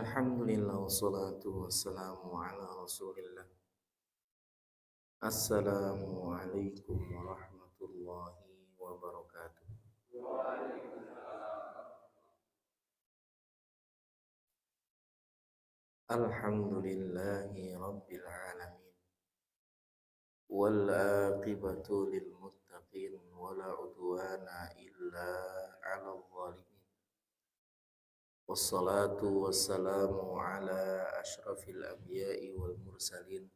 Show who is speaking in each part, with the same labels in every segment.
Speaker 1: Alhamdulillah wassalatu wassalamu ala Rasulillah. Assalamualaikum warahmatullahi wabarakatuh. Alhamdulillahi rabbil alamin. Wal aqibatu lil muttaqin wala udwana illa 'alal zalimin. Wassalatu wassalamu ala asyrafil anbiya'i wal mursalin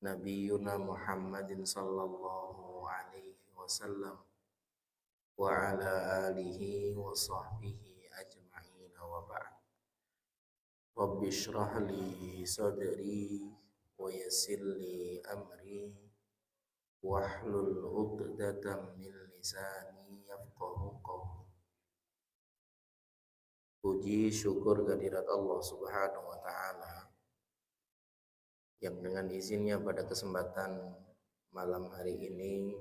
Speaker 1: Nabiyyuna Muhammadin sallallahu alaihi wasallam wa ala alihi wa sahbihi ajma'in wa ba'd. Rabbi shrah li sadri wa yassir li amri wahlul 'uqdatam min lisani yafqahu qawli. Puji syukur kehadirat Allah Subhanahu wa taala yang dengan izinnya pada kesempatan malam hari ini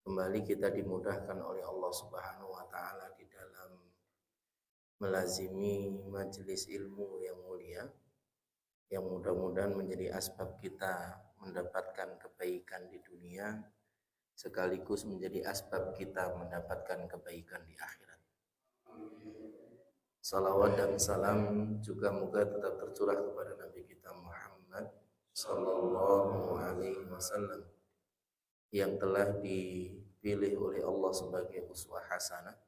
Speaker 1: kembali kita dimudahkan oleh Allah Subhanahu wa taala di dalam melazimi majelis ilmu yang mulia, yang mudah-mudahan menjadi asbab kita mendapatkan kebaikan di dunia sekaligus menjadi asbab kita mendapatkan kebaikan di akhirat. Salawat dan salam juga moga tetap tercurah kepada Nabi kita Muhammad sallallahu alaihi wasallam yang telah dipilih oleh Allah sebagai uswah hasanah,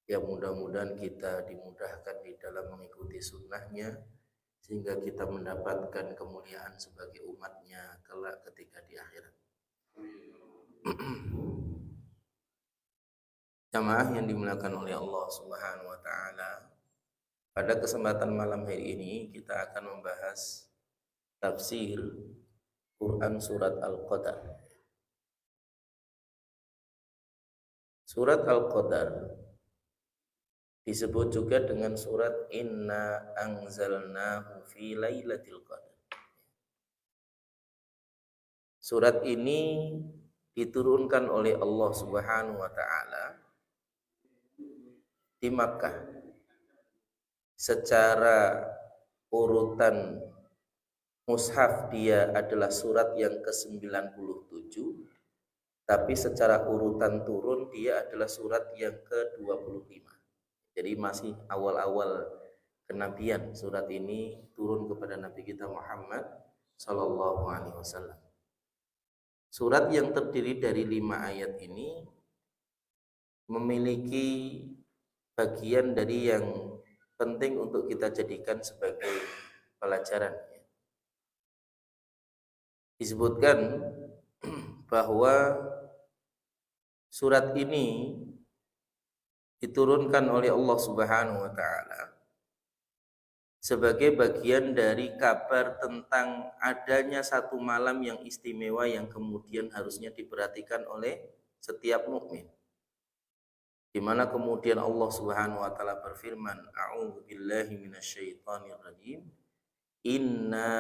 Speaker 1: yang mudah-mudahan kita dimudahkan di dalam mengikuti sunnahnya sehingga kita mendapatkan kemuliaan sebagai umatnya kelak ketika di akhirat. Jamaah yang dimuliakan oleh Allah Subhanahu wa taala, pada kesempatan malam hari ini kita akan membahas tafsir Quran surat Al-Qadar. Surat Al-Qadar disebut juga dengan surat Inna anzalnahu fi lailatul qadar. Surat ini diturunkan oleh Allah Subhanahu wa taala di Makkah. Secara urutan mushaf dia adalah surat yang ke-97, tapi secara urutan turun dia adalah surat yang ke-25. Jadi masih awal-awal kenabian surat ini turun kepada Nabi kita Muhammad sallallahu alaihi wasallam. Surat yang terdiri dari 5 ayat ini memiliki bagian dari yang penting untuk kita jadikan sebagai pelajaran. Disebutkan bahwa surat ini diturunkan oleh Allah Subhanahu wa taala sebagai bagian dari kabar tentang adanya satu malam yang istimewa yang kemudian harusnya diperhatikan oleh setiap mukmin. Di mana kemudian Allah Subhanahu wa taala berfirman, A'udzu billahi minasyaitonir rajim. Inna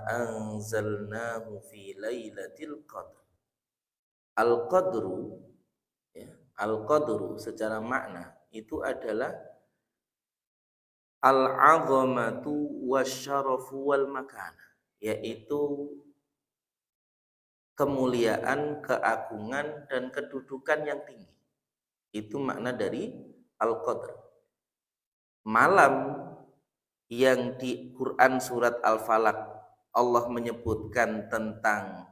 Speaker 1: anzalnahu fi lailatul qadr. Al-qadru ya, al-qadru secara makna itu adalah al-'azamatu wasyarafu wal makana, yaitu kemuliaan, keagungan dan kedudukan yang tinggi. Itu makna dari Al-Qadr. Malam yang di Quran surat Al-Falaq Allah menyebutkan tentang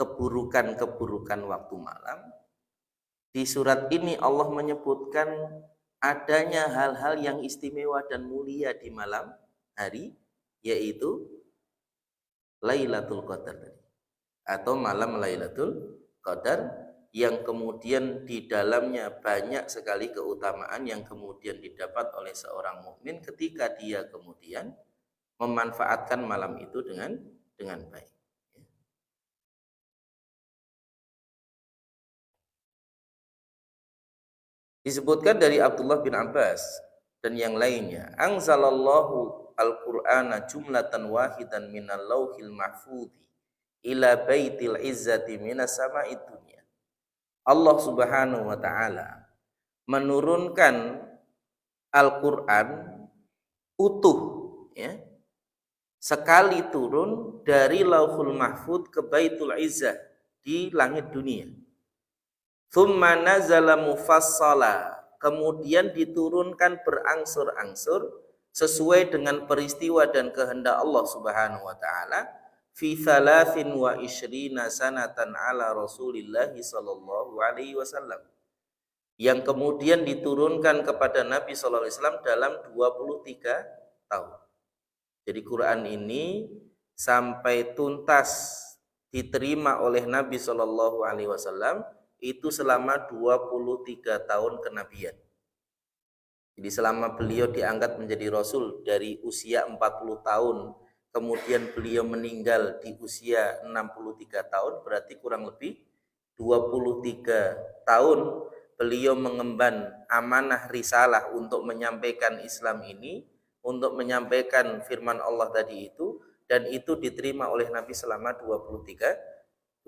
Speaker 1: keburukan-keburukan waktu malam. Di surat ini Allah menyebutkan adanya hal-hal yang istimewa dan mulia di malam hari, yaitu Lailatul Qadar atau malam Lailatul Qadar, yang kemudian di dalamnya banyak sekali keutamaan yang kemudian didapat oleh seorang mukmin ketika dia kemudian memanfaatkan malam itu dengan baik. Disebutkan dari Abdullah bin Abbas dan yang lainnya, anzalallahu al-Qur'ana jumlatan wahidan minal lauhil mahfudhi ila baitil izzati minas sama'id dunya. Allah Subhanahu wa taala menurunkan Al-Qur'an utuh, ya, sekali turun dari Lauhul Mahfud ke Baitul Izzah di langit dunia. Tsumma nazala mufassala, kemudian diturunkan berangsur-angsur sesuai dengan peristiwa dan kehendak Allah Subhanahu wa taala fi 23 sanatan ala Rasulillah sallallahu alaihi wasallam, yang kemudian diturunkan kepada Nabi sallallahu alaihi wasallam dalam 23 tahun. Jadi Quran ini sampai tuntas diterima oleh Nabi sallallahu alaihi wasallam itu selama 23 tahun kenabian. Jadi selama beliau diangkat menjadi Rasul dari usia 40 tahun, kemudian beliau meninggal di usia 63 tahun, berarti kurang lebih 23 tahun beliau mengemban amanah risalah untuk menyampaikan Islam ini, untuk menyampaikan firman Allah tadi itu, dan itu diterima oleh Nabi selama 23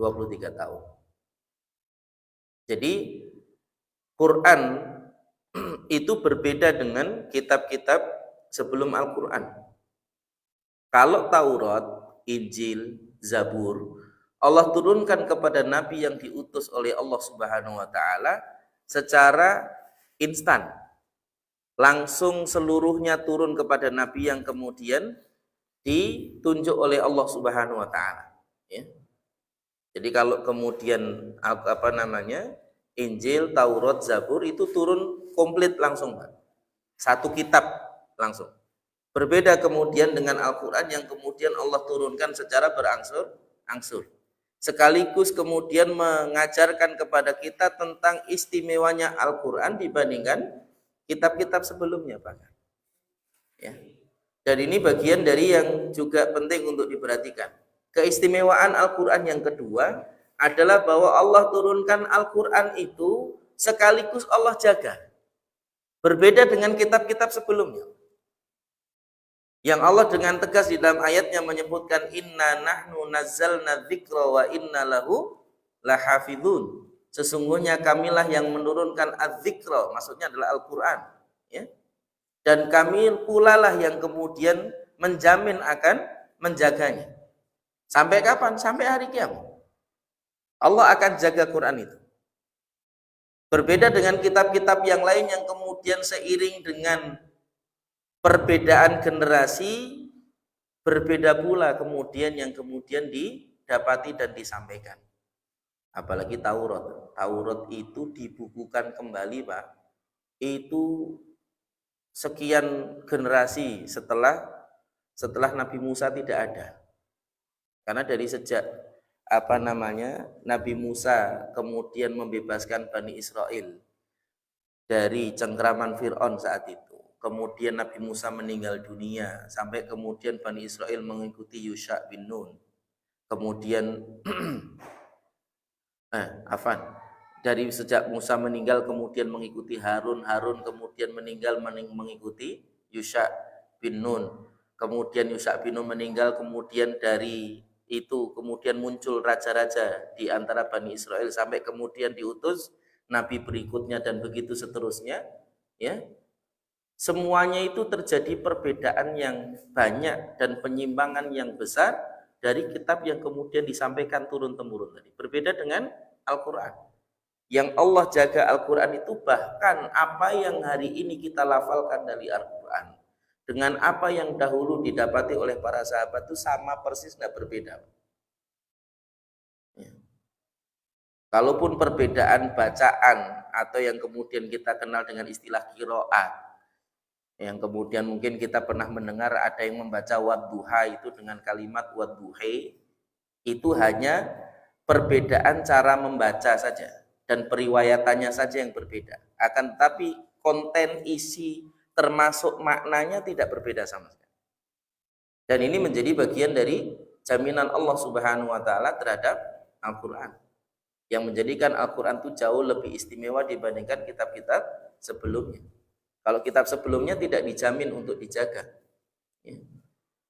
Speaker 1: tahun. Jadi Quran itu berbeda dengan kitab-kitab sebelum Al-Quran. Kalau Taurat, Injil, Zabur, Allah turunkan kepada Nabi yang diutus oleh Allah Subhanahu wa taala secara instan. Langsung seluruhnya turun kepada Nabi yang kemudian ditunjuk oleh Allah Subhanahu wa taala, ya. Jadi kalau kemudian Injil, Taurat, Zabur itu turun komplit langsung, Pak. Satu kitab langsung. Berbeda kemudian dengan Al-Quran yang kemudian Allah turunkan secara berangsur-angsur. Sekaligus kemudian mengajarkan kepada kita tentang istimewanya Al-Quran dibandingkan kitab-kitab sebelumnya, Pak. Ya. Dan ini bagian dari yang juga penting untuk diperhatikan. Keistimewaan Al-Quran yang kedua adalah bahwa Allah turunkan Al-Quran itu sekaligus Allah jaga. Berbeda dengan kitab-kitab sebelumnya. Yang Allah dengan tegas di dalam ayatnya menyebutkan inna nahnu nazzalna dzikra wa inna lahu lahafidhun. Sesungguhnya kamilah yang menurunkan az-dzikra, maksudnya adalah Al-Quran, ya. Dan kami pula lah yang kemudian menjamin akan menjaganya. Sampai kapan? Sampai hari kiamat. Allah akan jaga Quran itu. Berbeda dengan kitab-kitab yang lain yang kemudian seiring dengan perbedaan generasi, berbeda pula kemudian yang kemudian didapati dan disampaikan. Apalagi Taurat. Taurat itu dibukukan kembali, Pak. Itu sekian generasi setelah Nabi Musa tidak ada. Karena dari sejak Nabi Musa kemudian membebaskan Bani Israel dari cengkraman Fir'aun saat itu, kemudian Nabi Musa meninggal dunia, sampai kemudian Bani Israel mengikuti Yusha bin Nun, kemudian dari sejak Musa meninggal kemudian mengikuti Harun kemudian meninggal mengikuti Yusha bin Nun, kemudian Yusha bin Nun meninggal, kemudian dari itu kemudian muncul raja-raja di antara Bani Israel sampai kemudian diutus nabi berikutnya dan begitu seterusnya, ya. Semuanya itu terjadi perbedaan yang banyak dan penyimpangan yang besar dari kitab yang kemudian disampaikan turun-temurun tadi. Berbeda dengan Al-Quran. Yang Allah jaga Al-Quran itu bahkan apa yang hari ini kita lafalkan dari Al-Quran dengan apa yang dahulu didapati oleh para sahabat itu sama persis, tidak berbeda. Ya. Kalaupun perbedaan bacaan atau yang kemudian kita kenal dengan istilah qiraat, yang kemudian mungkin kita pernah mendengar ada yang membaca wadduha itu dengan kalimat wadduhe, itu hanya perbedaan cara membaca saja dan periwayatannya saja yang berbeda. Akan tetapi konten isi termasuk maknanya tidak berbeda sama sekali. Dan ini menjadi bagian dari jaminan Allah Subhanahu wa taala terhadap Al-Quran, yang menjadikan Al-Quran itu jauh lebih istimewa dibandingkan kitab-kitab sebelumnya. Kalau kitab sebelumnya tidak dijamin untuk dijaga, ya.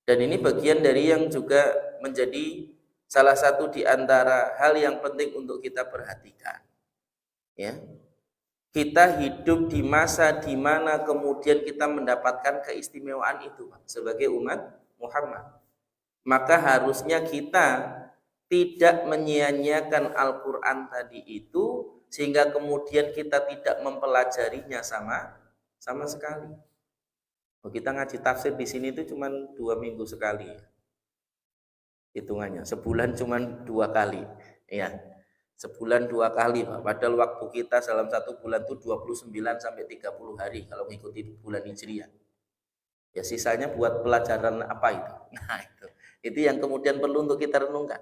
Speaker 1: Dan ini bagian dari yang juga menjadi salah satu di antara hal yang penting untuk kita perhatikan, ya. kita hidup di masa di mana kemudian kita mendapatkan keistimewaan itu Pak, sebagai umat Muhammad. Maka harusnya kita tidak menyia-nyiakan Al-Quran tadi itu, sehingga kemudian kita tidak mempelajarinya sama sekali. Kita ngaji tafsir di sini itu cuma 2 minggu sekali, hitungannya sebulan cuma 2 kali, ya. Sebulan 2 kali Pak. Padahal waktu kita dalam 1 bulan itu 29 sampai 30 hari kalau mengikuti bulan Hijriah. Ya sisanya buat pelajaran apa itu? Nah itu yang kemudian perlu untuk kita renungkan.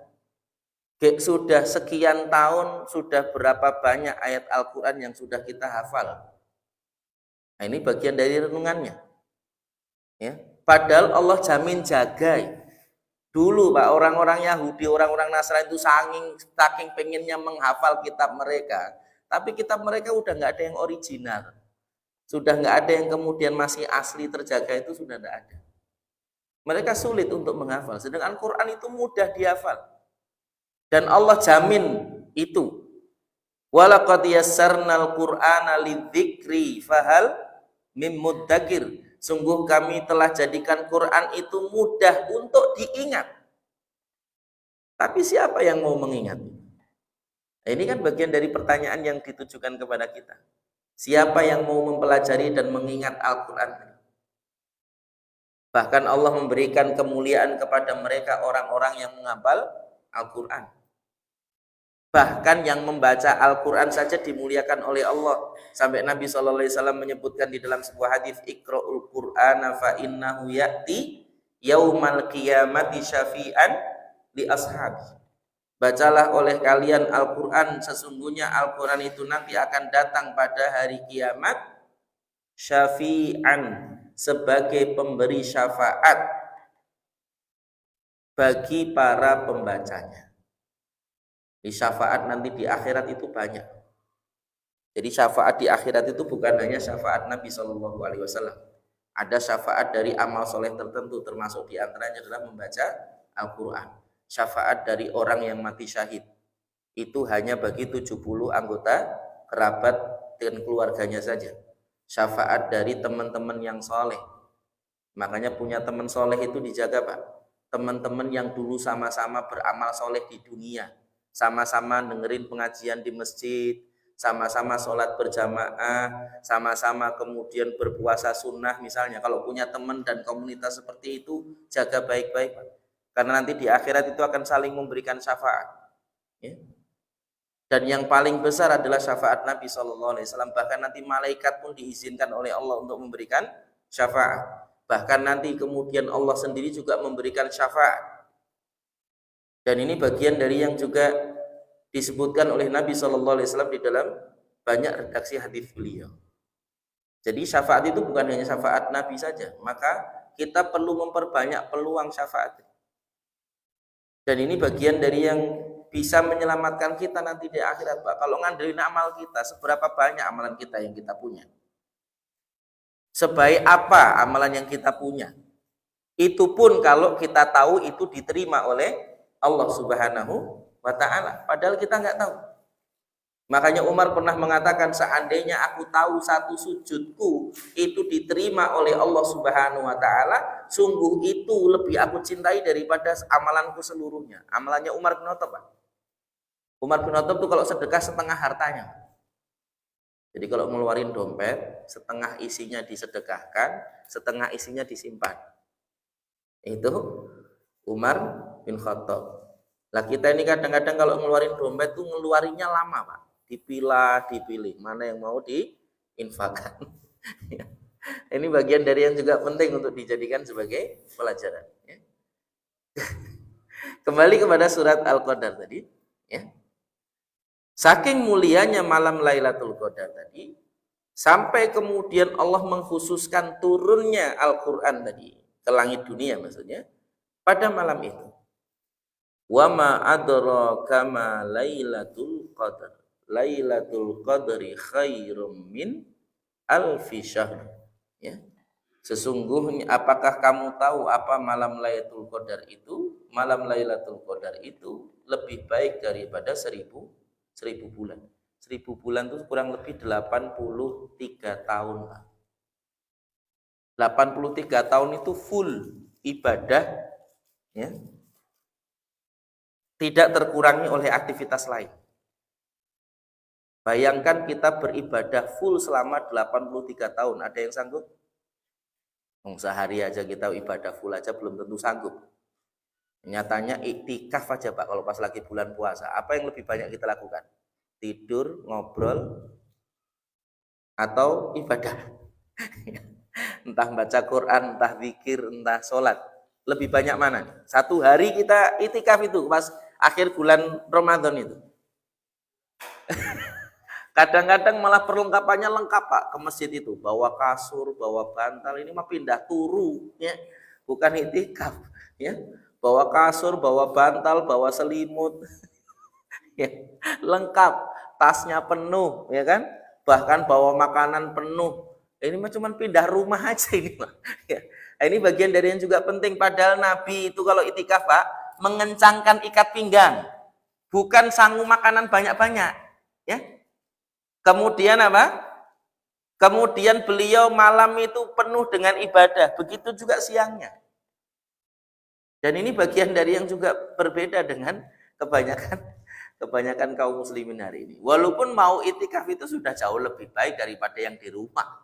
Speaker 1: Sudah sekian tahun, sudah berapa banyak ayat Al-Quran yang sudah kita hafal. Nah ini bagian dari renungannya. Ya. Padahal Allah jamin jaga. Dulu Pak, orang-orang Yahudi, orang-orang Nasrani itu saking pengennya menghafal kitab mereka, tapi kitab mereka udah nggak ada yang original, sudah nggak ada yang kemudian masih asli terjaga, itu sudah nggak ada. Mereka sulit untuk menghafal, sedangkan Quran itu mudah dihafal, dan Allah jamin itu. Walaqad yassarnal Qur'ana lidzikri fahal mim muddakir. Sungguh kami telah jadikan Quran itu mudah untuk diingat. Tapi siapa yang mau mengingat? Nah, ini kan bagian dari pertanyaan yang ditujukan kepada kita. Siapa yang mau mempelajari dan mengingat Al-Quran? Bahkan Allah memberikan kemuliaan kepada mereka orang-orang yang menghafal Al-Quran. Bahkan yang membaca Al-Quran saja dimuliakan oleh Allah. Sampai Nabi SAW menyebutkan di dalam sebuah hadis, Iqra'ul Qur'ana fa innahu ya'ti yaumal qiyamati syafi'an li ashabi. Bacalah oleh kalian Al-Quran, sesungguhnya Al-Quran itu nanti akan datang pada hari kiamat syafi'an, sebagai pemberi syafaat bagi para pembacanya. Di syafaat nanti di akhirat itu banyak. Jadi syafaat di akhirat itu bukan hanya syafaat Nabi SAW. Ada syafaat dari amal soleh tertentu, termasuk diantaranya adalah membaca Al-Quran. Syafaat dari orang yang mati syahid, itu hanya bagi 70 anggota kerabat dan keluarganya saja. Syafaat dari teman-teman yang soleh. Makanya punya teman soleh itu dijaga Pak. Teman-teman yang dulu sama-sama beramal soleh di dunia, sama-sama dengerin pengajian di masjid, sama-sama sholat berjamaah, sama-sama kemudian berpuasa sunnah misalnya. Kalau punya teman dan komunitas seperti itu, jaga baik-baik, karena nanti di akhirat itu akan saling memberikan syafaat, ya. Dan yang paling besar adalah syafaat Nabi SAW. Bahkan nanti malaikat pun diizinkan oleh Allah untuk memberikan syafaat. Bahkan nanti kemudian Allah sendiri juga memberikan syafaat. Dan ini bagian dari yang juga disebutkan oleh Nabi SAW di dalam banyak redaksi hadis beliau. Jadi syafaat itu bukan hanya syafaat Nabi saja, maka kita perlu memperbanyak peluang syafaat. Dan ini bagian dari yang bisa menyelamatkan kita nanti di akhirat Pak. Kalau ngandelin amal kita, seberapa banyak amalan kita yang kita punya, sebaik apa amalan yang kita punya, itu pun kalau kita tahu itu diterima oleh Allah Subhanahu wa ta'ala, padahal kita nggak tahu. Makanya Umar pernah mengatakan, seandainya aku tahu satu sujudku itu diterima oleh Allah Subhanahu wa ta'ala, sungguh itu lebih aku cintai daripada amalanku seluruhnya. Amalannya Umar bin Khattab. Umar bin Khattab itu kalau sedekah setengah hartanya. Jadi kalau ngeluarin dompet, setengah isinya disedekahkan, setengah isinya disimpan. Itu Umar bin Khattab. Lah kita ini kadang-kadang kalau ngeluarin dompet tuh ngeluarinnya lama Pak. Dipilih, mana yang mau diinfakkan. Ini bagian dari yang juga penting untuk dijadikan sebagai pelajaran. Ya. Kembali kepada surat Al-Qadar tadi. Ya. Saking mulianya malam Lailatul Qadar tadi, sampai kemudian Allah mengkhususkan turunnya Al-Quran tadi ke langit dunia maksudnya pada malam itu. Wa ma adraka ma Lailatul Qadar. Lailatul Qadri khairum min alfi syahr. Ya. Sesungguhnya apakah kamu tahu apa malam Lailatul Qadar itu? Malam Lailatul Qadar itu lebih baik daripada 1000 bulan. 1000 bulan itu kurang lebih 83 tahun, Pak. 83 tahun itu full ibadah, ya. Tidak terkurangi oleh aktivitas lain. Bayangkan kita beribadah full selama 83 tahun. Ada yang sanggup? Sehari aja kita ibadah full aja belum tentu sanggup. Nyatanya iktikaf aja, Pak, kalau pas lagi bulan puasa. Apa yang lebih banyak kita lakukan? Tidur, ngobrol, atau ibadah? Entah baca Quran, entah zikir, entah sholat. Lebih banyak mana? Satu hari kita iktikaf itu pas akhir bulan Ramadan itu. Kadang-kadang malah perlengkapannya lengkap, Pak, ke masjid itu. Bawa kasur, bawa bantal, ini mah pindah turu, ya. Bukan iktikaf, ya. Bawa kasur, bawa bantal, bawa selimut. Ya, lengkap, tasnya penuh, ya kan? Bahkan bawa makanan penuh. Ini mah cuma pindah rumah aja ini, Pak. Ya. Ini bagian dari yang juga penting. Padahal Nabi itu kalau iktikaf, Pak, mengencangkan ikat pinggang, bukan sanggup makanan banyak-banyak, ya. Kemudian apa? Kemudian beliau malam itu penuh dengan ibadah, begitu juga siangnya. Dan ini bagian dari yang juga berbeda dengan kebanyakan kaum muslimin hari ini. Walaupun mau itikaf itu sudah jauh lebih baik daripada yang di rumah.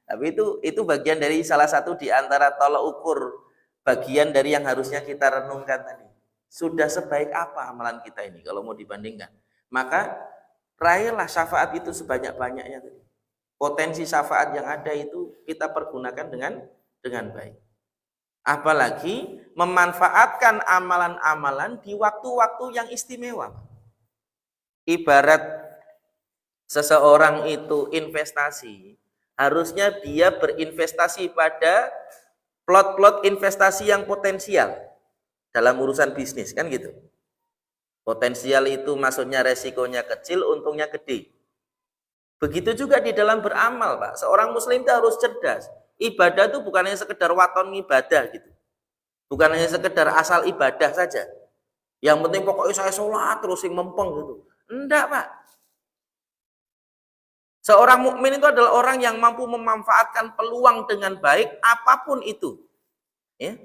Speaker 1: Tapi itu bagian dari salah satu di antara tolak ukur, bagian dari yang harusnya kita renungkan tadi. Sudah sebaik apa amalan kita ini kalau mau dibandingkan? Maka raihlah syafaat itu sebanyak-banyaknya. Potensi syafaat yang ada itu kita pergunakan dengan baik. Apalagi memanfaatkan amalan-amalan di waktu-waktu yang istimewa. Ibarat seseorang itu investasi, harusnya dia berinvestasi pada plot-plot investasi yang potensial dalam urusan bisnis, kan gitu. Potensial itu maksudnya resikonya kecil, untungnya gede. Begitu juga di dalam beramal, Pak. Seorang muslim itu harus cerdas. Ibadah itu bukan hanya sekedar waton ibadah gitu. Bukan hanya sekedar asal ibadah saja. Yang penting pokoknya saya sholat terus yang mempeng gitu. Enggak, Pak. Seorang mukmin itu adalah orang yang mampu memanfaatkan peluang dengan baik apapun itu. Ya.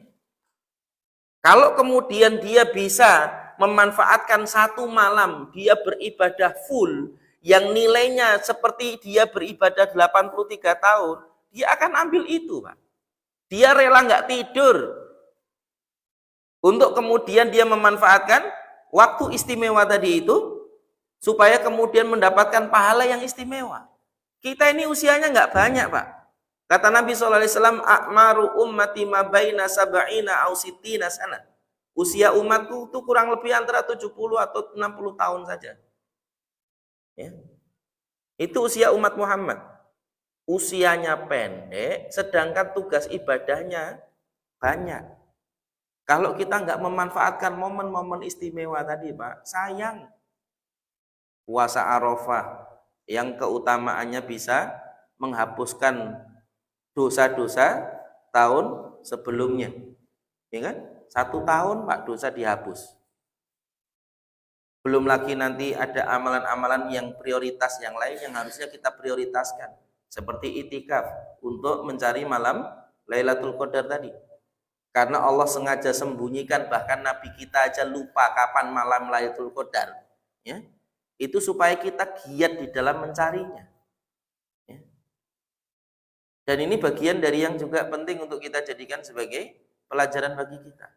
Speaker 1: Kalau kemudian dia bisa memanfaatkan satu malam dia beribadah full yang nilainya seperti dia beribadah 83 tahun, dia akan ambil itu, Pak. Dia rela nggak tidur untuk kemudian dia memanfaatkan waktu istimewa tadi itu supaya kemudian mendapatkan pahala yang istimewa. Kita ini usianya nggak banyak, Pak. Kata Nabi SAW, "A'maru ummati ma baina sab'ina aw sittina sana." Usia umatku itu kurang lebih antara 70 atau 60 tahun saja. Ya. Itu usia umat Muhammad. Usianya pendek, sedangkan tugas ibadahnya banyak. Kalau kita nggak memanfaatkan momen-momen istimewa tadi, Pak, sayang. Puasa Arafah yang keutamaannya bisa menghapuskan dosa-dosa tahun sebelumnya. Ya kan? 1 tahun, Pak, dosa dihapus. Belum lagi nanti ada amalan-amalan yang prioritas yang lain yang harusnya kita prioritaskan. Seperti itikaf untuk mencari malam Lailatul Qadar tadi. Karena Allah sengaja sembunyikan, bahkan Nabi kita aja lupa kapan malam Lailatul Qadar. Ya. Itu supaya kita giat di dalam mencarinya. Ya. Dan ini bagian dari yang juga penting untuk kita jadikan sebagai pelajaran bagi kita.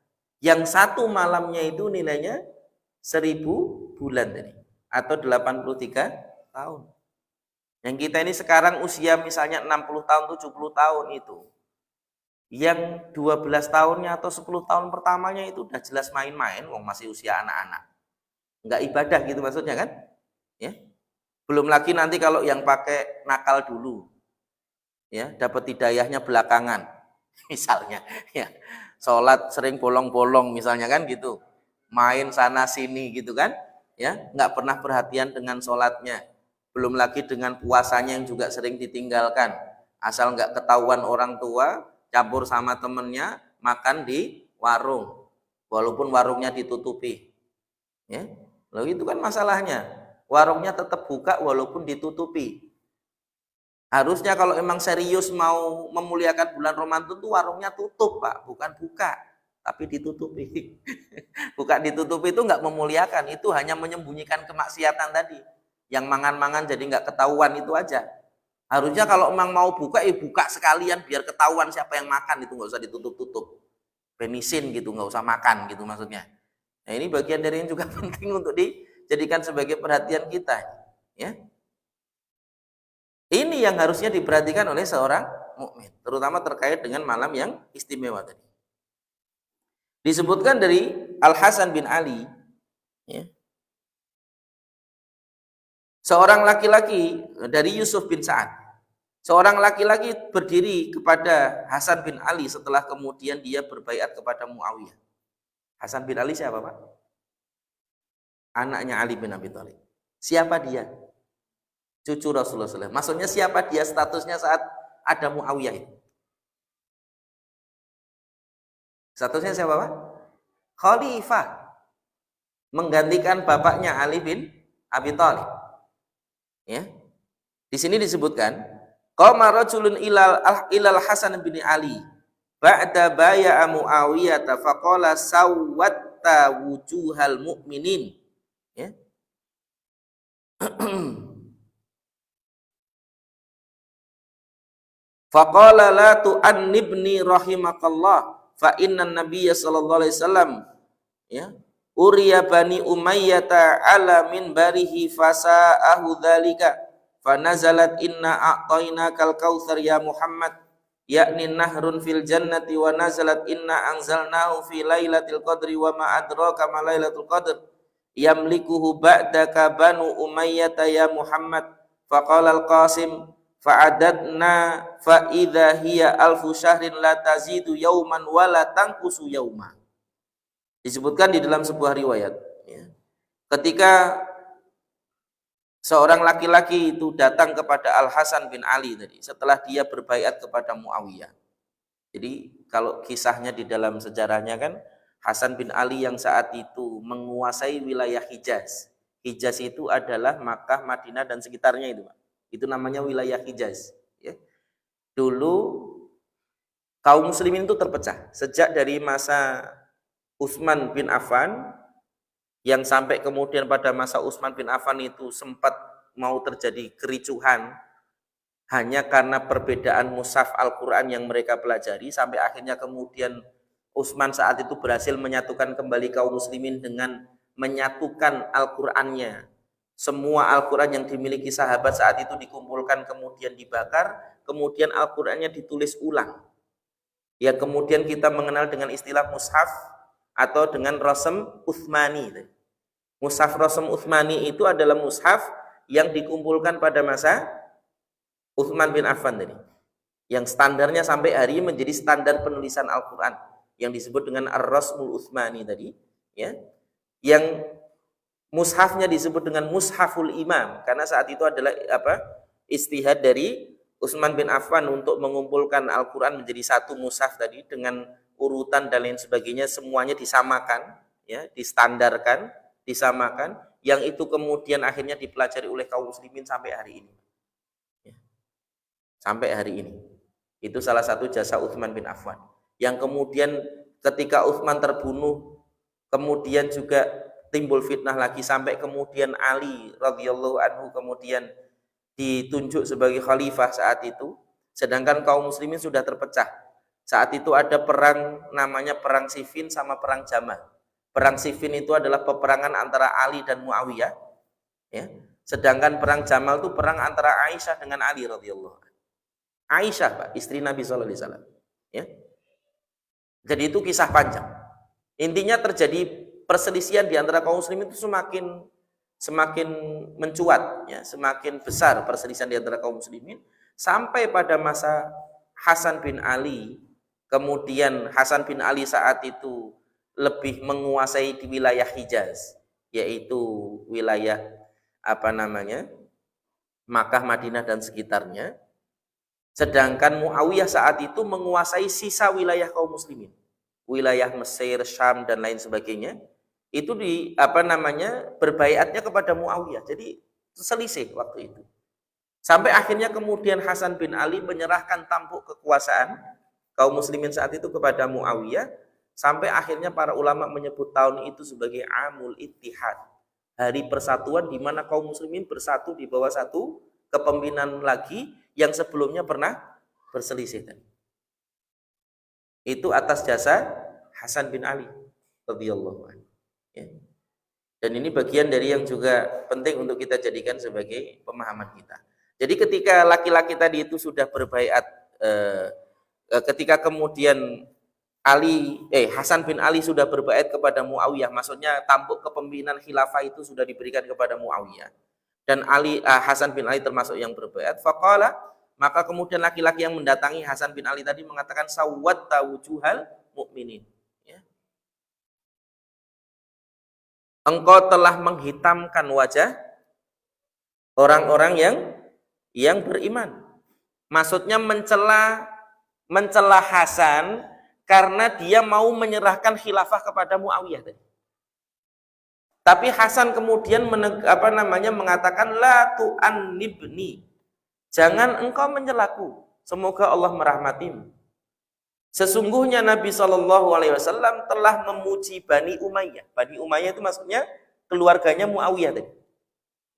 Speaker 1: Yang satu malamnya itu nilainya 1000 bulan tadi, atau 83 tahun. Yang kita ini sekarang usia misalnya 60 tahun, 70 tahun itu. Yang 12 tahunnya atau 10 tahun pertamanya itu udah jelas main-main, wong masih usia anak-anak. Enggak ibadah gitu maksudnya kan? Ya. Belum lagi nanti kalau yang pakai nakal dulu. Ya, dapat hidayahnya belakangan. Misalnya, ya. Sholat sering bolong-bolong misalnya kan gitu. Main sana sini gitu kan. Ya, enggak pernah perhatian dengan sholatnya. Belum lagi dengan puasanya yang juga sering ditinggalkan. Asal enggak ketahuan orang tua, campur sama temennya, makan di warung. Walaupun warungnya ditutupi. Ya. Lalu itu kan masalahnya. warungnya tetap buka walaupun ditutupi. Harusnya kalau emang serius mau memuliakan bulan Ramadan tuh warungnya tutup, Pak, bukan buka, tapi ditutupi. Buka ditutupi itu nggak memuliakan, itu hanya menyembunyikan kemaksiatan tadi. Yang mangan-mangan jadi nggak ketahuan itu aja. Harusnya kalau emang mau buka, buka sekalian biar ketahuan siapa yang makan, itu nggak usah ditutup-tutup. Penisin gitu, nggak usah makan gitu maksudnya. Nah ini bagian dari yang juga penting untuk dijadikan sebagai perhatian kita, ya. Ini yang harusnya diperhatikan oleh seorang mukmin, terutama terkait dengan malam yang istimewa tadi. Disebutkan dari Al Hasan bin Ali, ya, seorang laki-laki dari Yusuf bin Sa'ad, seorang laki-laki berdiri kepada Hasan bin Ali setelah kemudian dia berbaiat kepada Muawiyah. Hasan bin Ali siapa, Pak? Anaknya Ali bin Abi Thalib. Siapa dia? Cucu Rasulullah SAW. Maksudnya siapa dia statusnya saat ada Muawiyah itu? Statusnya siapa, Pak? Khalifah. Menggantikan bapaknya Ali bin Abi Thalib. Ya. Di sini disebutkan, qama rajulun ilal Hasan bin Ali ba'da baya'a Muawiyah faqala sawwatta wujuhal mu'minin. Ya. Faqala la tu'annibni rahimakallah fa inna nabiyya sallallahu alaihi wasallam, ya, uriya bani umayyata ala minbarihi fasa'ahu dzalika fa nazalat inna a'tainakal kautsar ya Muhammad yakni nahrun fil jannati wa nazalat inna anzalnahu fi lailatul qadri wa ma adraka ma lailatul qadr yamlikuhu ba'daka banu umayyata ya Muhammad faqala al-Qasim fa'adadna fa'idha hiya alfu syahrin la tazidu yauman wa la tanqusu yauma. Disebutkan di dalam sebuah riwayat, ya, ketika seorang laki-laki itu datang kepada Al Hasan bin Ali tadi setelah dia berbaiat kepada Muawiyah. Jadi kalau kisahnya di dalam sejarahnya kan Hasan bin Ali yang saat itu menguasai wilayah Hijaz. Hijaz itu adalah Makkah, Madinah dan sekitarnya itu, Pak. Itu namanya wilayah Hijaz. Ya. Dulu kaum muslimin itu terpecah sejak dari masa Utsman bin Affan, yang sampai kemudian pada masa Utsman bin Affan itu sempat mau terjadi kericuhan hanya karena perbedaan mushaf Al-Quran yang mereka pelajari, sampai akhirnya kemudian Utsman saat itu berhasil menyatukan kembali kaum muslimin dengan menyatukan Al-Qurannya. Semua Al-Quran yang dimiliki sahabat saat itu dikumpulkan kemudian dibakar, kemudian Al-Qurannya ditulis ulang. Ya kemudian kita mengenal dengan istilah mushaf atau dengan Rasm Utsmani. Mushaf Rasm Utsmani itu adalah mushaf yang dikumpulkan pada masa Utsman bin Affan tadi. Yang standarnya sampai hari ini menjadi standar penulisan Al-Quran yang disebut dengan Ar-Rasmul Utsmani tadi, ya. Yang mushafnya disebut dengan Mushaful Imam karena saat itu adalah istihad dari Utsman bin Affan untuk mengumpulkan Al-Quran menjadi satu mushaf tadi dengan urutan dan lain sebagainya, semuanya disamakan, ya, distandarkan, disamakan, yang itu kemudian akhirnya dipelajari oleh kaum muslimin sampai hari ini. Ya. Sampai hari ini. Itu salah satu jasa Utsman bin Affan. Yang kemudian ketika Utsman terbunuh, kemudian juga timbul fitnah lagi sampai kemudian Ali radhiyallahu anhu kemudian ditunjuk sebagai khalifah saat itu, sedangkan kaum muslimin sudah terpecah. Saat itu ada perang namanya perang Siffin sama perang Jamal. Perang Siffin itu adalah peperangan antara Ali dan Muawiyah, ya. Sedangkan perang Jamal itu perang antara Aisyah dengan Ali radhiyallahu anhu. Aisyah, Pak, istri Nabi sallallahu alaihi wasallam, ya. Jadi itu kisah panjang. Intinya terjadi perselisihan di antara kaum muslimin itu semakin mencuat, ya, semakin besar perselisihan di antara kaum muslimin sampai pada masa Hasan bin Ali. Kemudian Hasan bin Ali saat itu lebih menguasai di wilayah Hijaz, yaitu wilayah Makkah, Madinah dan sekitarnya. Sedangkan Muawiyah saat itu menguasai sisa wilayah kaum muslimin, wilayah Mesir, Syam dan lain sebagainya. itu berbaiatnya kepada Muawiyah. Jadi selisih waktu itu. Sampai akhirnya kemudian Hasan bin Ali menyerahkan tampuk kekuasaan kaum muslimin saat itu kepada Muawiyah, sampai akhirnya para ulama menyebut tahun itu sebagai Amul Ittihad, hari persatuan di mana kaum muslimin bersatu di bawah satu kepemimpinan lagi yang sebelumnya pernah berselisih. Itu atas jasa Hasan bin Ali radhiyallahu anhu. Ya. Dan ini bagian dari yang juga penting untuk kita jadikan sebagai pemahaman kita. Jadi ketika laki-laki tadi itu sudah berbaiat, ketika kemudian Hasan bin Ali sudah berbaiat kepada Muawiyah, maksudnya tampuk kepemimpinan khilafah itu sudah diberikan kepada Muawiyah, dan Hasan bin Ali termasuk yang berbaiat. Faqala, maka kemudian laki-laki yang mendatangi Hasan bin Ali tadi mengatakan, sawwatta wujuhal mukminin. Engkau telah menghitamkan wajah orang-orang yang beriman. Maksudnya mencela Hasan karena dia mau menyerahkan khilafah kepada Muawiyah. Tapi Hasan kemudian mengatakan la tu'annibni. Jangan engkau mencelaku. Semoga Allah merahmatimu. Sesungguhnya Nabi SAW telah memuji Bani Umayyah. Bani Umayyah itu maksudnya keluarganya Muawiyah tadi.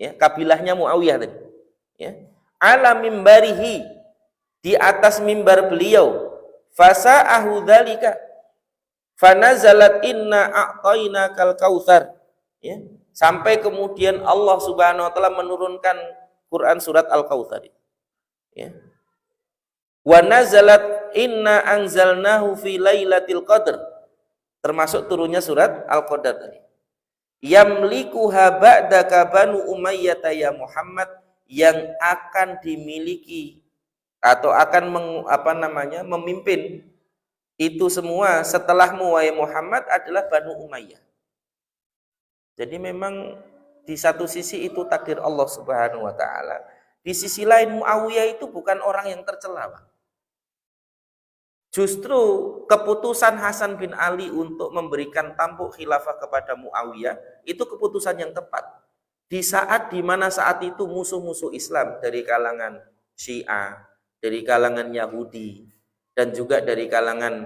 Speaker 1: Ya, kabilahnya Muawiyah tadi. Ya. Ala mimbarihi, di atas mimbar beliau. Fasa'ahu dzalika. Fanazalat inna a'tainakal kautsar. Ya. Sampai kemudian Allah Subhanahu wa taala menurunkan Quran surat Al-Kautsar. Ya. Wa nazalat inna anzalnahu fi lailatul qadr, termasuk turunnya surat Al-Qadar tadi. Yamlikuha ba'daka Banu Umayyah ya Muhammad, yang akan dimiliki atau akan memimpin itu semua setelahmu wahai Muhammad adalah Banu Umayyah. Jadi memang di satu sisi itu takdir Allah Subhanahu wa taala. Di sisi lain Muawiyah itu bukan orang yang tercela, Pak. Justru keputusan Hasan bin Ali untuk memberikan tampuk khilafah kepada Muawiyah itu keputusan yang tepat. Di mana saat itu musuh-musuh Islam dari kalangan Syiah, dari kalangan Yahudi, dan juga dari kalangan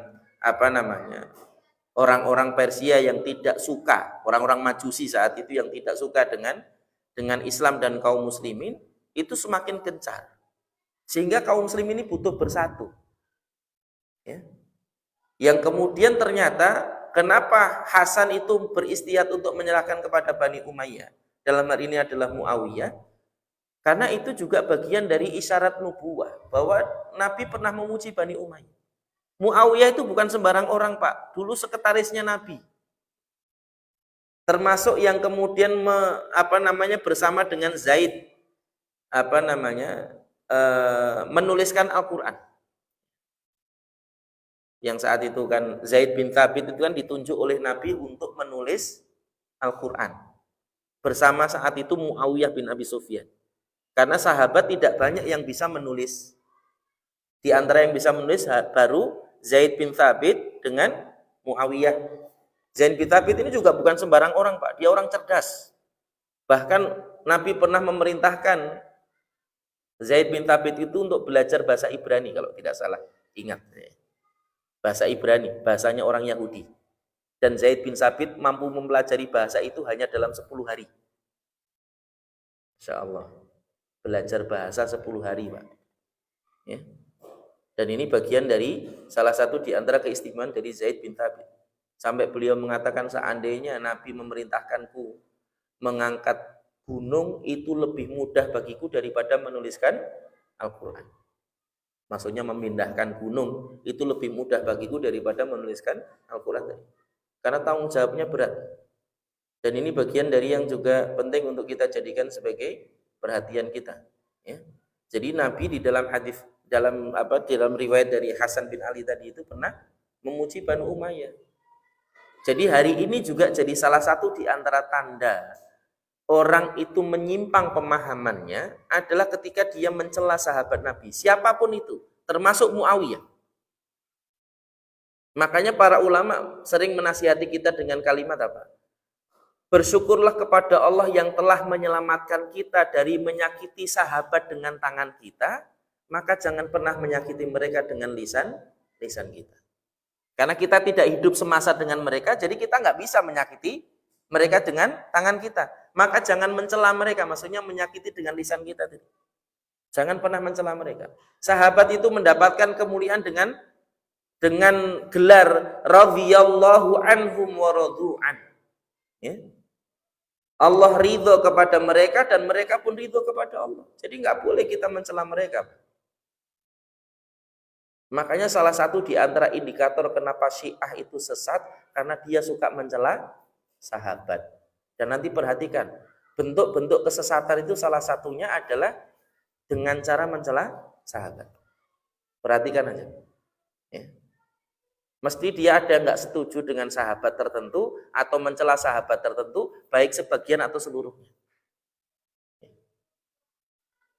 Speaker 1: orang-orang Persia yang tidak suka, orang-orang Majusi saat itu yang tidak suka dengan Islam dan kaum muslimin, itu semakin gencar. Sehingga kaum muslimin ini butuh bersatu. Ya. Yang kemudian ternyata kenapa Hasan itu beristiad untuk menyerahkan kepada Bani Umayyah, dalam hal ini adalah Muawiyah, karena itu juga bagian dari isyarat nubuwah bahwa Nabi pernah memuji Bani Umayyah. Muawiyah itu bukan sembarang orang, Pak. Dulu sekretarisnya Nabi, termasuk yang kemudian bersama dengan Zaid menuliskan Al-Quran. Yang saat itu kan Zaid bin Thabit itu kan ditunjuk oleh Nabi untuk menulis Al-Quran. Bersama saat itu Muawiyah bin Abi Sufyan. Karena sahabat tidak banyak yang bisa menulis. Di antara yang bisa menulis baru Zaid bin Thabit dengan Muawiyah. Zaid bin Thabit ini juga bukan sembarang orang, Pak. Dia orang cerdas. Bahkan Nabi pernah memerintahkan Zaid bin Thabit itu untuk belajar bahasa Ibrani kalau tidak salah. Ingat. Bahasa Ibrani, bahasanya orang Yahudi. Dan Zaid bin Thabit mampu mempelajari bahasa itu hanya dalam 10 hari. Insya Allah. Belajar bahasa 10 hari, Pak. Ya. Dan ini bagian dari salah satu di antara keistimewaan dari Zaid bin Thabit. Sampai beliau mengatakan seandainya Nabi memerintahkanku mengangkat gunung, itu lebih mudah bagiku daripada menuliskan Al-Quran. Maksudnya memindahkan gunung itu lebih mudah bagiku daripada menuliskan Al-Quran. Karena tanggung jawabnya berat. Dan ini bagian dari yang juga penting untuk kita jadikan sebagai perhatian kita. Ya. Jadi Nabi di dalam hadis dalam riwayat dari Hasan bin Ali tadi itu pernah memuji Banu Umayyah. Jadi hari ini juga jadi salah satu di antara tanda orang itu menyimpang pemahamannya adalah ketika dia mencela sahabat Nabi, siapapun itu, termasuk Muawiyah. Makanya para ulama sering menasihati kita dengan kalimat apa? Bersyukurlah kepada Allah yang telah menyelamatkan kita dari menyakiti sahabat dengan tangan kita, maka jangan pernah menyakiti mereka dengan lisan kita. Karena kita tidak hidup semasa dengan mereka, jadi kita nggak bisa menyakiti mereka dengan tangan kita. Maka jangan mencela mereka, maksudnya menyakiti dengan lisan kita. Jangan pernah mencela mereka. Sahabat itu mendapatkan kemuliaan dengan gelar radhiyallahu anhum wa radu'an. Ya. Allah ridho kepada mereka dan mereka pun ridho kepada Allah. Jadi nggak boleh kita mencela mereka. Makanya salah satu di antara indikator kenapa Syiah itu sesat karena dia suka mencela sahabat. Dan nanti perhatikan, bentuk-bentuk kesesatan itu salah satunya adalah dengan cara mencela sahabat. Perhatikan aja. Ya. Mesti dia ada nggak setuju dengan sahabat tertentu atau mencela sahabat tertentu, baik sebagian atau seluruhnya.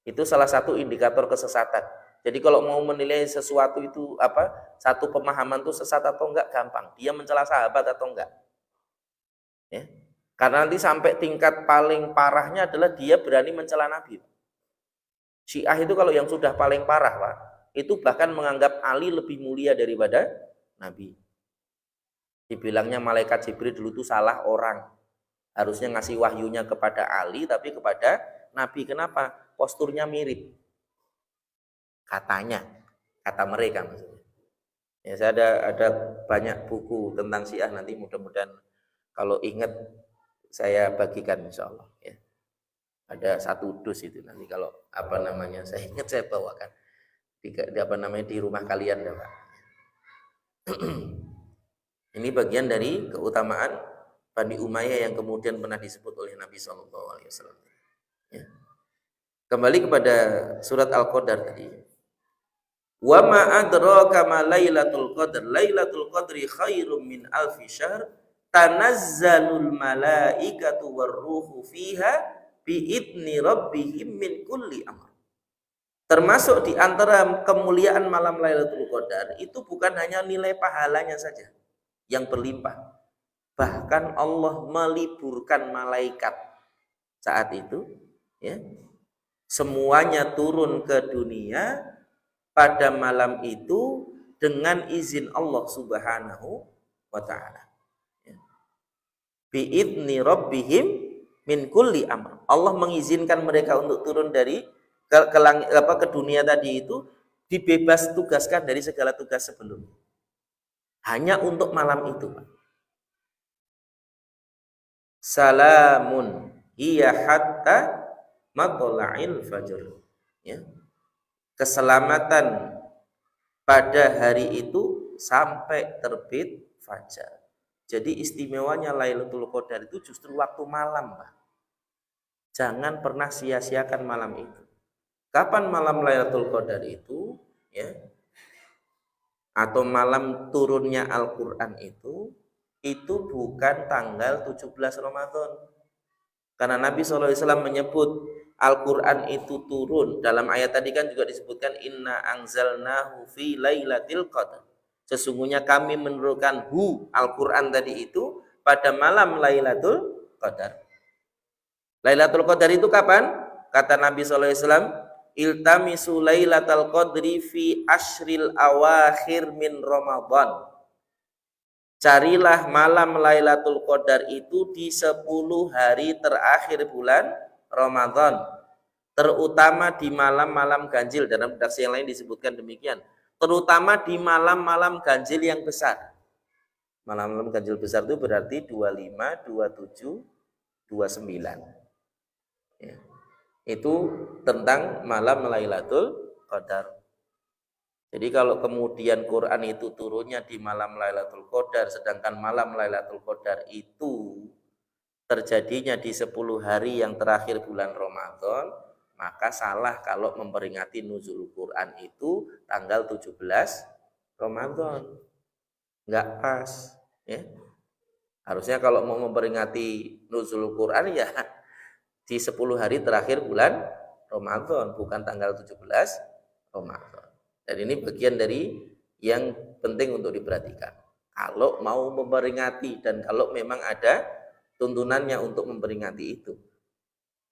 Speaker 1: Itu salah satu indikator kesesatan. Jadi kalau mau menilai sesuatu itu satu pemahaman itu sesat atau enggak gampang. Dia mencela sahabat atau enggak. Ya. Karena nanti sampai tingkat paling parahnya adalah dia berani mencela Nabi. Syiah itu kalau yang sudah paling parah, Pak, itu bahkan menganggap Ali lebih mulia daripada Nabi. Dibilangnya malaikat Jibril dulu itu salah orang. Harusnya ngasih wahyunya kepada Ali tapi kepada Nabi. Kenapa? Posturnya mirip. Katanya, kata mereka maksudnya. Ya, saya ada banyak buku tentang Syiah, nanti mudah-mudahan kalau ingat saya bagikan insya Allah. Ya. Ada satu dus itu nanti kalau saya ingat saya bawakan di rumah kalian ya, Pak. Ini bagian dari keutamaan Bani Umayyah yang kemudian pernah disebut oleh Nabi SAW. Ya. Kembali kepada surat Al-Qadar tadi. Wa ma adraka ma lailatul qadr. Lailatul qadri khairum min alfi syahr. Tanazzalul malaikatu warruhu fiha biidni rabbihim min kulli amr. Termasuk di antara kemuliaan malam Lailatul Qadar itu bukan hanya nilai pahalanya saja yang berlimpah. Bahkan Allah meliburkan malaikat saat itu, ya. Semuanya turun ke dunia pada malam itu dengan izin Allah Subhanahu wa taala. Ya. Biidni rabbihim min kulli amr. Allah mengizinkan mereka untuk turun dari ke dunia tadi itu, dibebas tugaskan dari segala tugas sebelumnya. Hanya untuk malam itu, Pak. Salamun hiya hatta matla'il fajr. Ya. Keselamatan pada hari itu sampai terbit fajar. Jadi istimewanya Lailatul Qadar itu justru waktu malam, Pak. Jangan pernah sia-siakan malam itu. Kapan malam Lailatul Qadar itu, ya? Atau malam turunnya Al-Qur'an itu bukan tanggal 17 Ramadan. Karena Nabi SAW menyebut Al-Qur'an itu turun. Dalam ayat tadi kan juga disebutkan inna anzalnahu fi lailatul qadar. Sesungguhnya kami menurunkan Al-Qur'an tadi itu pada malam Lailatul Qadar. Lailatul Qadar itu kapan? Kata Nabi SAW, iltamisu lailatal qadri fi ashril awakhir min Ramadan. Carilah malam Lailatul Qadar itu di 10 hari terakhir bulan Ramadan. Terutama di malam-malam ganjil. Dalam redaksi yang lain disebutkan demikian. Terutama di malam-malam ganjil yang besar. Malam-malam ganjil besar itu berarti 25, 27, 29. Ya. Itu tentang malam Lailatul Qadar. Jadi kalau kemudian Quran itu turunnya di malam Lailatul Qadar, sedangkan malam Lailatul Qadar itu terjadinya di 10 hari yang terakhir bulan Ramadan, maka salah kalau memperingati nuzul Quran itu tanggal 17 Ramadan. Enggak pas, ya. Harusnya kalau mau memperingati nuzul Quran ya di 10 hari terakhir bulan Ramadan, bukan tanggal 17 Ramadan. Dan ini bagian dari yang penting untuk diperhatikan. Kalau mau memperingati dan kalau memang ada tuntunannya untuk memperingati itu.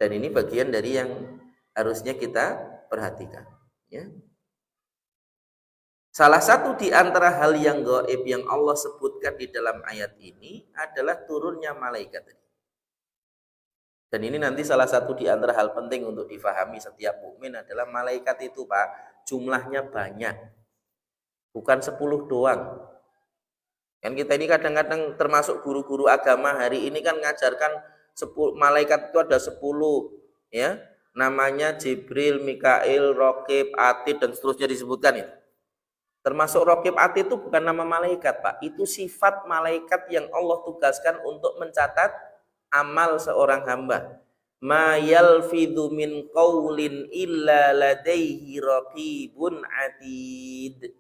Speaker 1: Dan ini bagian dari yang harusnya kita perhatikan. Ya. Salah satu di antara hal yang gaib yang Allah sebutkan di dalam ayat ini adalah turunnya malaikat. Dan ini nanti salah satu di antara hal penting untuk difahami setiap mukmin adalah malaikat itu, Pak, jumlahnya banyak. Bukan 10 doang. Kan kita ini kadang-kadang termasuk guru-guru agama hari ini kan ngajarkan 10 malaikat itu ada 10, ya. Namanya Jibril, Mikail, Raqib, Atid dan seterusnya disebutkan itu. Termasuk Raqib, Atid itu bukan nama malaikat, Pak. Itu sifat malaikat yang Allah tugaskan untuk mencatat amal seorang hamba. Ma yalfidhu min qaulin illa ladaihi raqibun atid.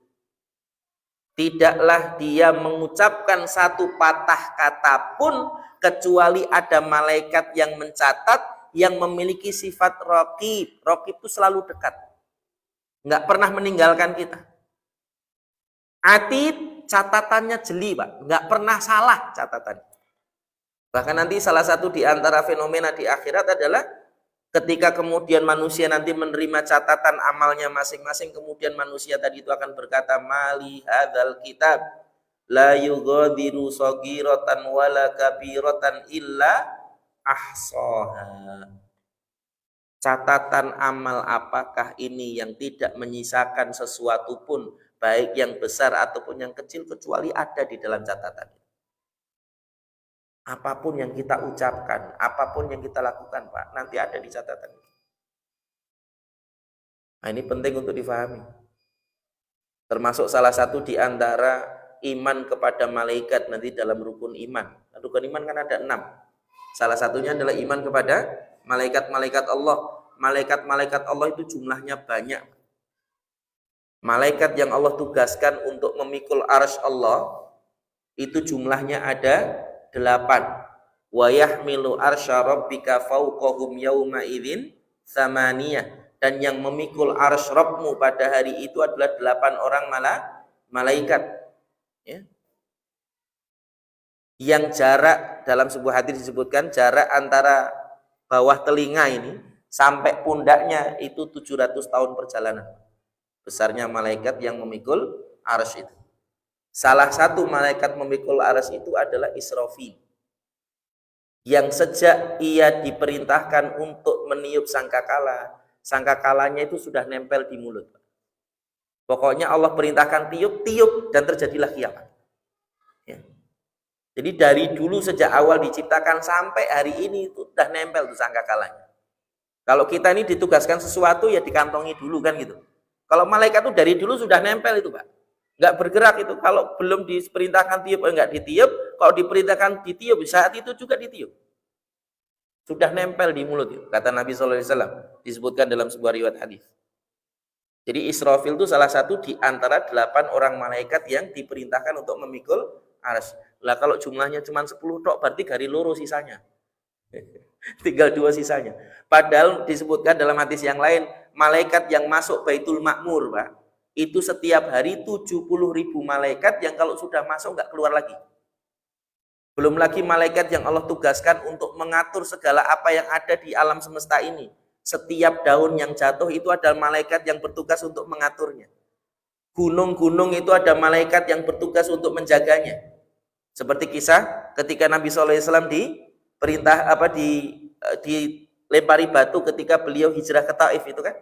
Speaker 1: Tidaklah dia mengucapkan satu patah kata pun kecuali ada malaikat yang mencatat yang memiliki sifat raqib. Raqib itu selalu dekat. Enggak pernah meninggalkan kita. Atid catatannya jeli, Pak. Enggak pernah salah catatannya. Bahkan nanti salah satu di antara fenomena di akhirat adalah ketika kemudian manusia nanti menerima catatan amalnya masing-masing, kemudian manusia tadi itu akan berkata, mali hadzal kitab la yughadiru shaghiratan wala kabiratan illa ahsaha. Catatan amal apakah ini yang tidak menyisakan sesuatu pun, baik yang besar ataupun yang kecil, kecuali ada di dalam catatan. Apapun yang kita ucapkan, apapun yang kita lakukan, Pak, nanti ada di catatan. Nah, ini penting untuk difahami. Termasuk salah satu di antara iman kepada malaikat nanti dalam rukun iman. Rukun iman kan ada 6. Salah satunya adalah iman kepada malaikat-malaikat Allah. Malaikat-malaikat Allah itu jumlahnya banyak. Malaikat yang Allah tugaskan untuk memikul arsy Allah itu jumlahnya ada 8. Wa yahmilu arsya rabbika fawqahum yawma idzin tsamaniyah. Dan yang memikul arsy Rabbmu pada hari itu adalah 8 orang malaikat. Ya. Yang jarak dalam sebuah hadis disebutkan jarak antara bawah telinga ini sampai pundaknya itu 700 tahun perjalanan. Besarnya malaikat yang memikul arsy itu. Salah satu malaikat memikul arsy itu adalah Israfil. Yang sejak ia diperintahkan untuk meniup sangkakala, sangkakalanya itu sudah nempel di mulut. Pokoknya Allah perintahkan tiup dan terjadilah kiamat. Ya. Jadi dari dulu sejak awal diciptakan sampai hari ini itu sudah nempel tuh sangkakalanya. Kalau kita ini ditugaskan sesuatu ya dikantongi dulu kan gitu. Kalau malaikat itu dari dulu sudah nempel itu, Pak. Enggak bergerak itu. Kalau belum diperintahkan tiup, enggak ditiup. Kalau diperintahkan ditiup, saat itu juga ditiup. Sudah nempel di mulut itu. Kata Nabi SAW. Disebutkan dalam sebuah riwayat hadis. Jadi Israfil itu salah satu di antara 8 orang malaikat yang diperintahkan untuk memikul arsy. Lah kalau jumlahnya cuma 10 tok, berarti gari loro sisanya. Tinggal 2 sisanya. Padahal disebutkan dalam hadis yang lain, malaikat yang masuk Baitul Ma'mur, Pak, itu setiap hari 70.000 malaikat yang kalau sudah masuk nggak keluar lagi. Belum lagi malaikat yang Allah tugaskan untuk mengatur segala apa yang ada di alam semesta ini. Setiap daun yang jatuh itu ada malaikat yang bertugas untuk mengaturnya. Gunung-gunung itu ada malaikat yang bertugas untuk menjaganya. Seperti kisah ketika Nabi SAW dilempari batu ketika beliau hijrah ke Taif itu kan.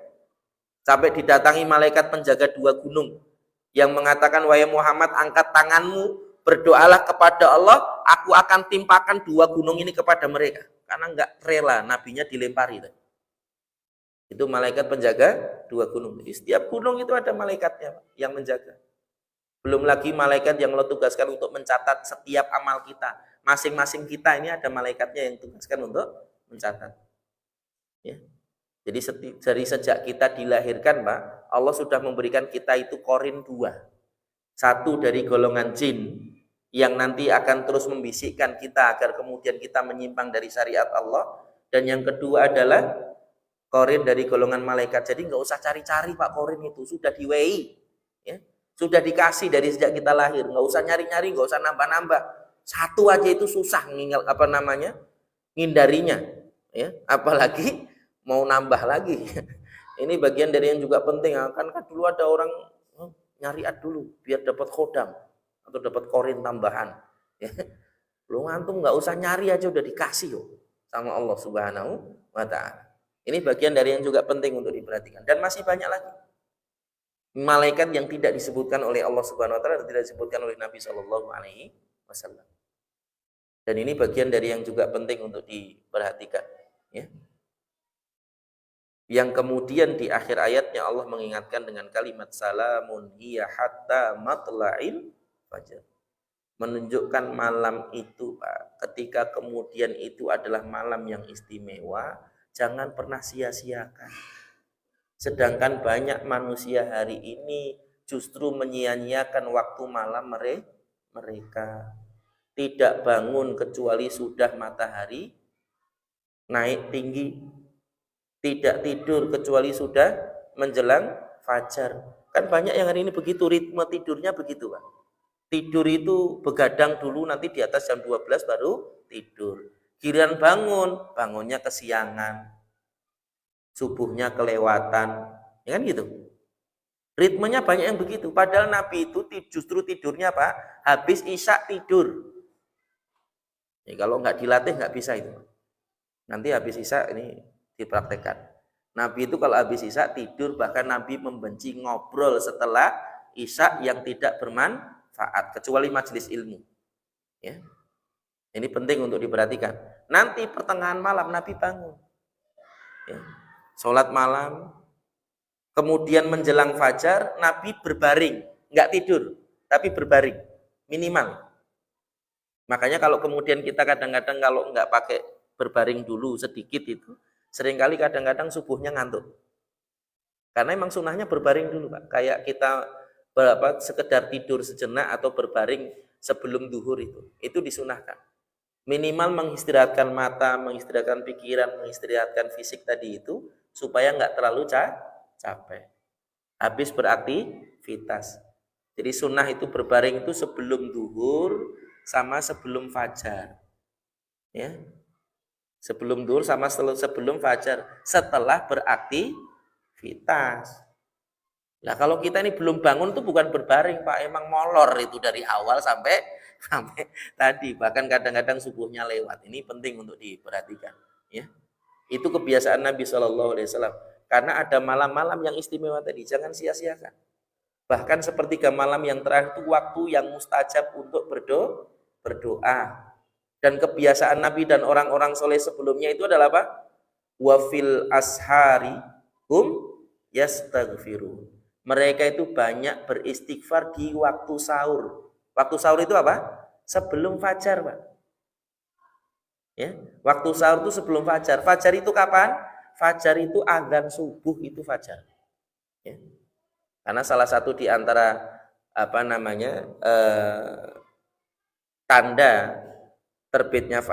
Speaker 1: Sampai didatangi malaikat penjaga 2 gunung yang mengatakan, wahai Muhammad, angkat tanganmu, berdoalah kepada Allah, aku akan timpakan 2 gunung ini kepada mereka. Karena enggak rela nabinya dilempari. Itu malaikat penjaga 2 gunung. Jadi setiap gunung itu ada malaikatnya yang menjaga. Belum lagi malaikat yang Allah tugaskan untuk mencatat setiap amal kita. Masing-masing kita ini ada malaikatnya yang tugaskan untuk mencatat. Ya. Jadi dari sejak kita dilahirkan, Pak, Allah sudah memberikan kita itu korin 2. Satu dari golongan jin yang nanti akan terus membisikkan kita agar kemudian kita menyimpang dari syariat Allah. Dan yang kedua adalah korin dari golongan malaikat. Jadi nggak usah cari-cari, Pak, korin itu sudah di-WI, ya. Sudah dikasih dari sejak kita lahir. Nggak usah nyari-nyari, nggak usah nambah-nambah. Satu aja itu susah ngindarinya, ya. Apalagi mau nambah lagi. Ini bagian dari yang juga penting. Kan dulu ada orang nyariat dulu biar dapat khodam atau dapat korin tambahan. Ya. Lu antum nggak usah nyari aja udah dikasih yo sama Allah Subhanahu wa taala. Ini bagian dari yang juga penting untuk diperhatikan dan masih banyak lagi. Malaikat yang tidak disebutkan oleh Allah Subhanahu wa taala dan tidak disebutkan oleh Nabi Shallallahu alaihi wasallam. Dan ini bagian dari yang juga penting untuk diperhatikan, ya. Yang kemudian di akhir ayatnya Allah mengingatkan dengan kalimat salamun hiya hatta matla'il fajr. Menunjukkan malam itu, Pak, ketika kemudian itu adalah malam yang istimewa, jangan pernah sia-siakan. Sedangkan banyak manusia hari ini justru menyia-nyiakan waktu malam mereka. Tidak bangun kecuali sudah matahari naik tinggi. Tidak tidur kecuali sudah menjelang fajar. Kan banyak yang hari ini begitu, ritme tidurnya begitu, Pak. Tidur itu begadang dulu, nanti di atas jam 12 baru tidur. Giliran bangunnya kesiangan. Subuhnya kelewatan. Ya kan gitu. Ritmenya banyak yang begitu. Padahal Nabi itu justru tidurnya, Pak, habis isya tidur. Ya, kalau nggak dilatih nggak bisa itu. Nanti habis isya ini dipraktekkan. Nabi itu kalau habis isya tidur, bahkan Nabi membenci ngobrol setelah isya yang tidak bermanfaat kecuali majelis ilmu. Ya. Ini penting untuk diperhatikan. Nanti pertengahan malam Nabi bangun. Ya. Sholat malam, kemudian menjelang fajar Nabi berbaring, nggak tidur, tapi berbaring minimal. Makanya kalau kemudian kita kadang-kadang kalau nggak pakai berbaring dulu sedikit itu, seringkali kadang-kadang subuhnya ngantuk. Karena emang sunnahnya berbaring dulu, Pak. Kayak kita sekedar tidur sejenak atau berbaring sebelum duhur itu disunahkan. Minimal mengistirahatkan mata, mengistirahatkan pikiran, mengistirahatkan fisik tadi itu supaya nggak terlalu capek. Habis beraktivitas. Jadi sunnah itu berbaring itu sebelum duhur sama sebelum fajar. Ya. Sebelum duhur sama sebelum fajar, setelah beraktivitas. Nah, kalau kita ini belum bangun tuh bukan berbaring, Pak, emang molor itu dari awal sampai tadi, bahkan kadang-kadang subuhnya lewat. Ini penting untuk diperhatikan, ya. Itu kebiasaan Nabi Shallallahu alaihi wasallam. Karena ada malam-malam yang istimewa tadi, jangan sia-siakan. Bahkan sepertiga malam yang terakhir itu waktu yang mustajab untuk berdoa. Dan kebiasaan Nabi dan orang-orang soleh sebelumnya itu adalah apa? Wafil ashari hum yastaghfirun. Mereka itu banyak beristighfar di waktu sahur. Waktu sahur itu apa? Sebelum fajar, Pak. Ya, waktu sahur itu sebelum fajar. Fajar itu kapan? Fajar itu azan subuh itu fajar. Ya. Karena salah satu di antara tanda terbitnya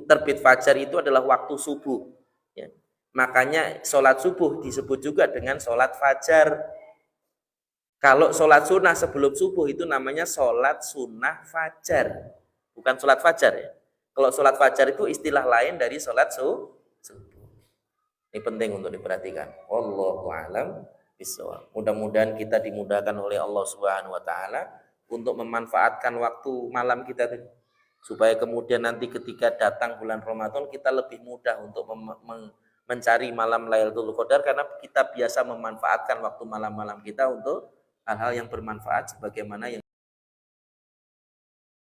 Speaker 1: terbit fajar itu adalah waktu subuh. Ya. Makanya sholat subuh disebut juga dengan sholat fajar. Kalau sholat sunnah sebelum subuh itu namanya sholat sunnah fajar, bukan sholat fajar ya. Kalau sholat fajar itu istilah lain dari sholat subuh. Ini penting untuk diperhatikan. Wallahu a'lam bishawab. Mudah-mudahan kita dimudahkan oleh Allah Subhanahu wa taala untuk memanfaatkan waktu malam kita tadi, supaya kemudian nanti ketika datang bulan Ramadan kita lebih mudah untuk mencari malam Lailatul Qadar, karena kita biasa memanfaatkan waktu malam-malam kita untuk hal-hal yang bermanfaat sebagaimana yang